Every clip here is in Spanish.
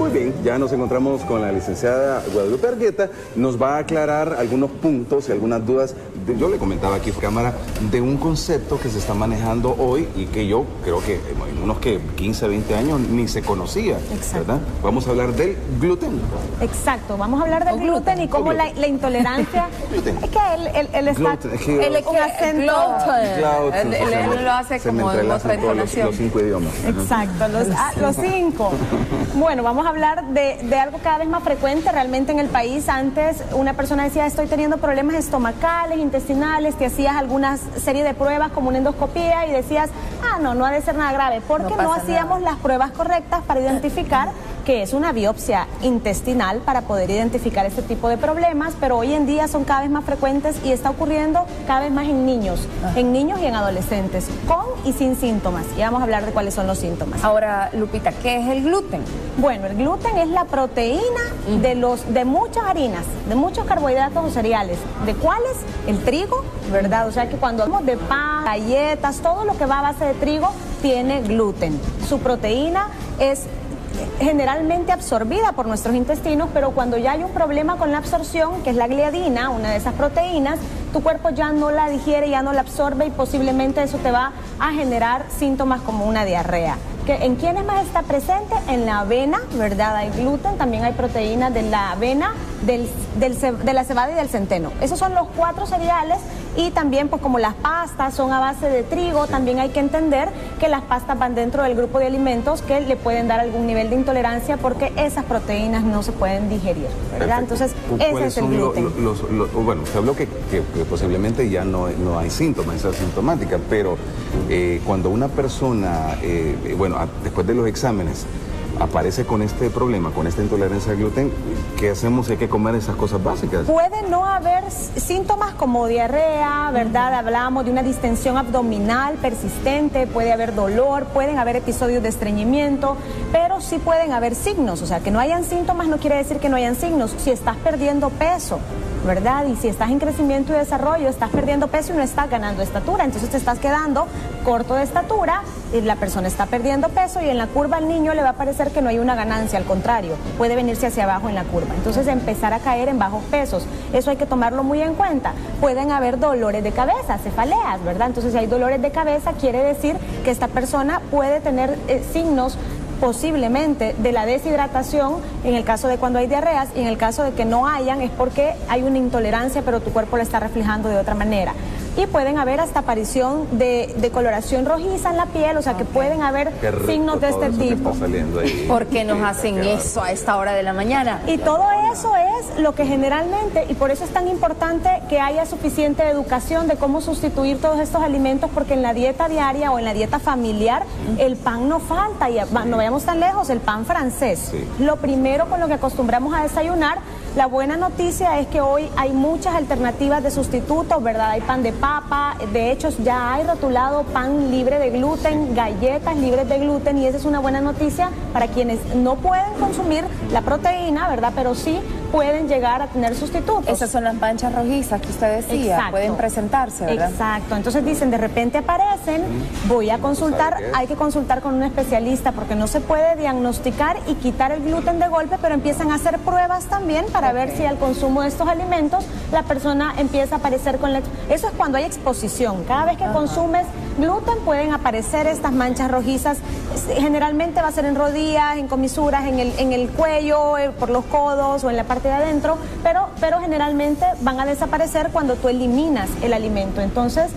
Muy bien, ya nos encontramos con la licenciada Guadalupe Argueta, nos va a aclarar algunos puntos y algunas dudas. Yo le comentaba aquí en cámara de un concepto que se está manejando hoy y que yo creo que en unos 15, 20 años ni se conocía, ¿verdad? Vamos a hablar del gluten. Exacto, vamos a hablar del gluten y cómo la intolerancia... Es que él está... Él con acento... Él lo hace como en otra entonación. Los 5 idiomas. Exacto, los 5. Bueno, vamos a hablar de algo cada vez más frecuente realmente en el país. Antes una persona decía, estoy teniendo problemas estomacales, intestinales, te hacías alguna serie de pruebas como una endoscopía y decías, no ha de ser nada grave, porque no hacíamos las pruebas correctas para identificar que es una biopsia intestinal para poder identificar este tipo de problemas, pero hoy en día son cada vez más frecuentes y está ocurriendo cada vez más en niños y en adolescentes, con y sin síntomas. Y vamos a hablar de cuáles son los síntomas. Ahora, Lupita, ¿qué es el gluten? Bueno, el gluten es la proteína de muchas harinas, de muchos carbohidratos o cereales. ¿De cuáles? El trigo, ¿verdad? O sea que cuando hablamos de pan, galletas, todo lo que va a base de trigo tiene gluten. Su proteína es generalmente absorbida por nuestros intestinos, pero cuando ya hay un problema con la absorción, que es la gliadina, una de esas proteínas, tu cuerpo ya no la digiere, ya no la absorbe y posiblemente eso te va a generar síntomas como una diarrea. ¿En quiénes más está presente? En la avena, ¿verdad? Hay gluten, también hay proteínas de la avena, de la cebada y del centeno. Esos son los 4 cereales y también pues como las pastas son a base de trigo, también hay que entender que las pastas van dentro del grupo de alimentos que le pueden dar algún nivel de intolerancia porque esas proteínas no se pueden digerir, ¿verdad? Entonces, ese es el gluten. Bueno, usted habló que posiblemente ya no hay síntomas, es asintomática, pero cuando una persona, después de los exámenes, aparece con este problema, con esta intolerancia al gluten, ¿qué hacemos? Hay que comer esas cosas básicas. Puede no haber síntomas como diarrea, ¿verdad? Hablamos de una distensión abdominal persistente, puede haber dolor, pueden haber episodios de estreñimiento, pero sí pueden haber signos. O sea, que no hayan síntomas no quiere decir que no hayan signos. Si estás perdiendo peso, ¿verdad? Y si estás en crecimiento y desarrollo, estás perdiendo peso y no estás ganando estatura, entonces te estás quedando corto de estatura y la persona está perdiendo peso y en la curva al niño le va a parecer que no hay una ganancia, al contrario, puede venirse hacia abajo en la curva. Entonces empezar a caer en bajos pesos, eso hay que tomarlo muy en cuenta. Pueden haber dolores de cabeza, cefaleas, ¿verdad? Entonces si hay dolores de cabeza quiere decir que esta persona puede tener signos posiblemente de la deshidratación en el caso de cuando hay diarreas, y en el caso de que no hayan es porque hay una intolerancia pero tu cuerpo la está reflejando de otra manera. Y pueden haber hasta aparición de coloración rojiza en la piel, o sea que pueden haber signos de este tipo. ¿Por qué nos hacen eso a esta hora de la mañana? Y todo eso es lo que generalmente, y por eso es tan importante que haya suficiente educación de cómo sustituir todos estos alimentos, porque en la dieta diaria o en la dieta familiar el pan no falta, y no vayamos tan lejos, el pan francés. Sí. Lo primero con lo que acostumbramos a desayunar. La buena noticia es que hoy hay muchas alternativas de sustitutos, ¿verdad? Hay pan de papa, de hecho ya hay rotulado pan libre de gluten, galletas libres de gluten, y esa es una buena noticia para quienes no pueden consumir la proteína, ¿verdad? Pero sí pueden llegar a tener sustitutos. Esas son las manchas rojizas que usted decía. Exacto. Pueden presentarse, ¿verdad? Exacto, entonces dicen, de repente aparecen, voy a consultar, hay que consultar con un especialista porque no se puede diagnosticar y quitar el gluten de golpe, pero empiezan a hacer pruebas también para ver si al consumo de estos alimentos la persona empieza a aparecer con eso es cuando hay exposición. Cada vez que consumes gluten pueden aparecer estas manchas rojizas, generalmente va a ser en rodillas, en comisuras, en el cuello, por los codos o en la parte de adentro, pero generalmente van a desaparecer cuando tú eliminas el alimento. Entonces,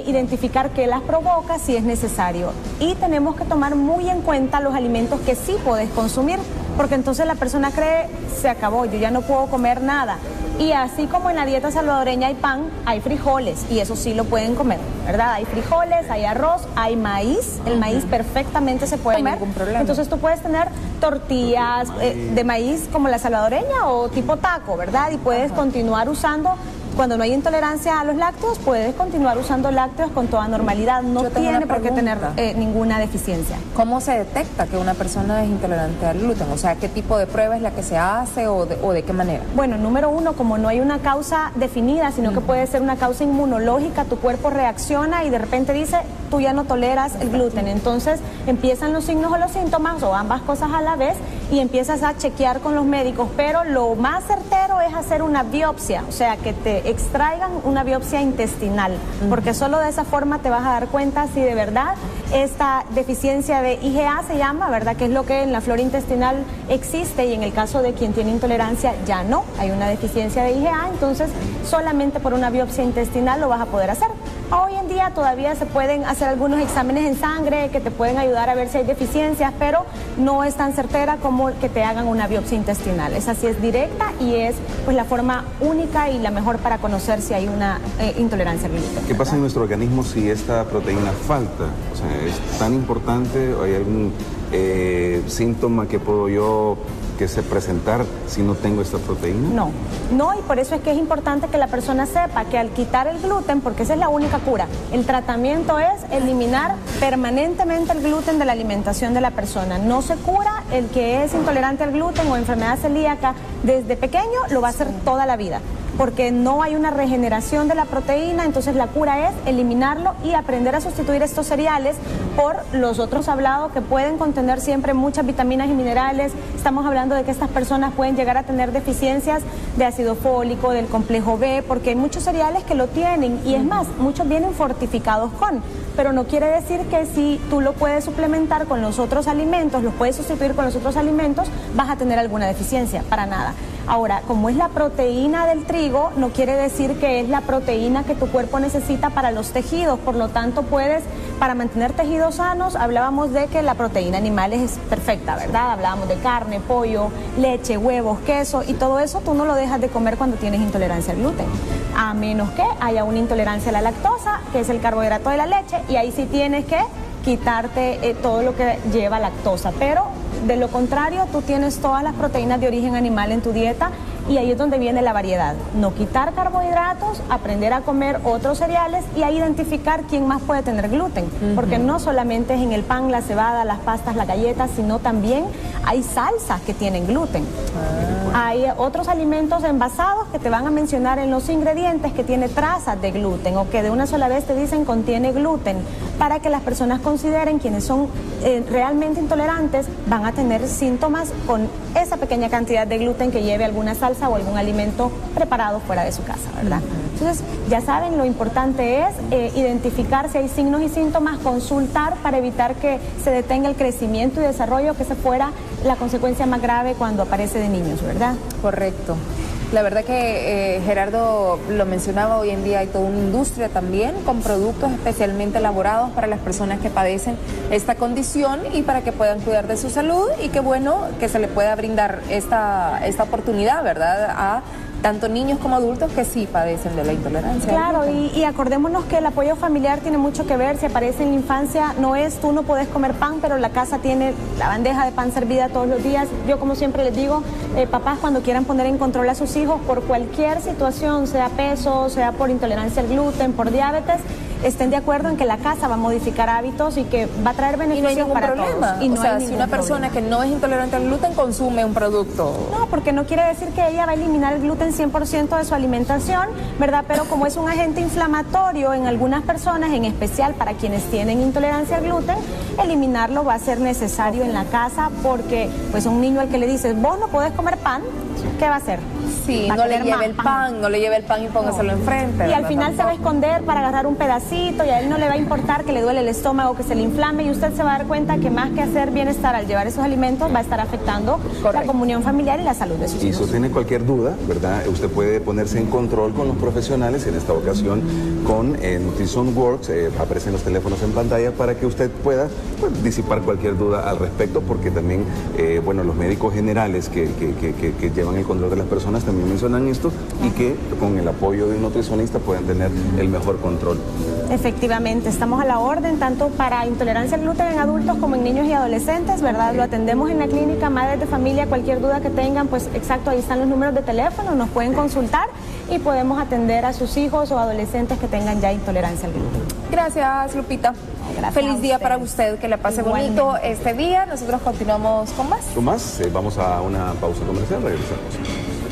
identificar qué las provoca si es necesario. Y tenemos que tomar muy en cuenta los alimentos que sí puedes consumir, porque entonces la persona cree, se acabó, yo ya no puedo comer nada. Y así como en la dieta salvadoreña hay pan, hay frijoles, y eso sí lo pueden comer, ¿verdad? Hay frijoles, hay arroz, hay maíz, el maíz perfectamente se puede comer. Ningún problema. Entonces tú puedes tener tortillas de maíz como la salvadoreña o tipo taco, ¿verdad? Y puedes continuar usando. Cuando no hay intolerancia a los lácteos, puedes continuar usando lácteos con toda normalidad. No tiene por qué tener ninguna deficiencia. ¿Cómo se detecta que una persona es intolerante al gluten? O sea, ¿qué tipo de prueba es la que se hace o de qué manera? Bueno, número uno, como no hay una causa definida, sino que puede ser una causa inmunológica, tu cuerpo reacciona y de repente dice, tú ya no toleras el gluten. Entonces empiezan los signos o los síntomas o ambas cosas a la vez y empiezas a chequear con los médicos, pero lo más certero es hacer una biopsia, o sea, que te extraigan una biopsia intestinal, porque solo de esa forma te vas a dar cuenta si de verdad esta deficiencia de IgA se llama, ¿verdad? Que es lo que en la flora intestinal existe, y en el caso de quien tiene intolerancia ya no, hay una deficiencia de IgA, entonces solamente por una biopsia intestinal lo vas a poder hacer. Hoy en día todavía se pueden hacer algunos exámenes en sangre que te pueden ayudar a ver si hay deficiencias, pero no es tan certera como que te hagan una biopsia intestinal. Esa sí es directa y es pues la forma única y la mejor para conocer si hay una intolerancia al gluten. ¿Qué pasa en nuestro organismo si esta proteína falta? O sea, ¿es tan importante o hay algún síntoma que puedo yo presentar si no tengo esta proteína? No, y por eso es que es importante que la persona sepa que al quitar el gluten, porque esa es la única cura, el tratamiento es eliminar permanentemente el gluten de la alimentación de la persona. No se cura el que es intolerante al gluten o enfermedad celíaca desde pequeño, lo va a hacer toda la vida, porque no hay una regeneración de la proteína, entonces la cura es eliminarlo y aprender a sustituir estos cereales por los otros hablados que pueden contener siempre muchas vitaminas y minerales. Estamos hablando de que estas personas pueden llegar a tener deficiencias de ácido fólico, del complejo B, porque hay muchos cereales que lo tienen, y es más, muchos vienen fortificados pero no quiere decir que si tú lo puedes suplementar con los otros alimentos, los puedes sustituir con los otros alimentos, vas a tener alguna deficiencia, para nada. Ahora, como es la proteína del trigo, no quiere decir que es la proteína que tu cuerpo necesita para los tejidos, por lo tanto puedes, para mantener tejidos sanos, hablábamos de que la proteína animal es perfecta, ¿verdad? Hablábamos de carne, pollo, leche, huevos, queso, y todo eso tú no lo dejas de comer cuando tienes intolerancia al gluten, a menos que haya una intolerancia a la lactosa, que es el carbohidrato de la leche, y ahí sí tienes que quitarte todo lo que lleva lactosa, pero de lo contrario tú tienes todas las proteínas de origen animal en tu dieta, y ahí es donde viene la variedad. No quitar carbohidratos, aprender a comer otros cereales y a identificar quién más puede tener gluten, porque no solamente es en el pan, la cebada, las pastas, las galletas, sino también hay salsas que tienen gluten. Hay otros alimentos envasados que te van a mencionar en los ingredientes que tiene trazas de gluten, o que de una sola vez te dicen contiene gluten, para que las personas consideren quienes son realmente intolerantes van a tener síntomas con esa pequeña cantidad de gluten que lleve alguna salsa o algún alimento preparado fuera de su casa, ¿verdad? Entonces, ya saben, lo importante es identificar si hay signos y síntomas, consultar para evitar que se detenga el crecimiento y desarrollo, que esa fuera la consecuencia más grave cuando aparece de niños, ¿verdad? Correcto. La verdad que Gerardo lo mencionaba, hoy en día hay toda una industria también con productos especialmente elaborados para las personas que padecen esta condición y para que puedan cuidar de su salud, y qué bueno que se le pueda brindar esta oportunidad, ¿verdad?, a tanto niños como adultos que sí padecen de la intolerancia. Claro, y acordémonos que el apoyo familiar tiene mucho que ver. Si aparece en la infancia, no es tú no podés comer pan, pero la casa tiene la bandeja de pan servida todos los días. Yo, como siempre les digo, papás, cuando quieran poner en control a sus hijos por cualquier situación, sea peso, sea por intolerancia al gluten, por diabetes, estén de acuerdo en que la casa va a modificar hábitos y que va a traer beneficios para todos. Y no, o sea, si una persona que no es intolerante al gluten consume un producto... No, porque no quiere decir que ella va a eliminar el gluten 100% de su alimentación, ¿verdad? Pero como es un agente inflamatorio en algunas personas, en especial para quienes tienen intolerancia al gluten, eliminarlo va a ser necesario en la casa, porque pues un niño al que le dices, vos no podés comer pan, ¿qué va a hacer? Sí, no le lleve el pan, no le lleve el pan y póngaselo enfrente. Y al final se va a esconder para agarrar un pedacito, y a él no le va a importar que le duele el estómago, que se le inflame, y usted se va a dar cuenta que más que hacer bienestar al llevar esos alimentos, va a estar afectando la comunión familiar y la salud de sus hijos. Y si tiene cualquier duda, ¿verdad?, usted puede ponerse en control con los profesionales, en esta ocasión con Nutrition Works, aparecen los teléfonos en pantalla para que usted pueda disipar cualquier duda al respecto, porque también, bueno, los médicos generales que llevan el control de las personas también mencionan esto, y que con el apoyo de un nutricionista pueden tener el mejor control. Efectivamente, estamos a la orden tanto para intolerancia al gluten en adultos como en niños y adolescentes, ¿verdad? Lo atendemos en la clínica, madres de familia, cualquier duda que tengan, pues exacto, ahí están los números de teléfono, nos pueden consultar y podemos atender a sus hijos o adolescentes que tengan ya intolerancia al gluten. Gracias, Lupita. Gracias. Feliz día para usted, que la pase bonito este día. Nosotros continuamos con más. Vamos a una pausa comercial, regresamos.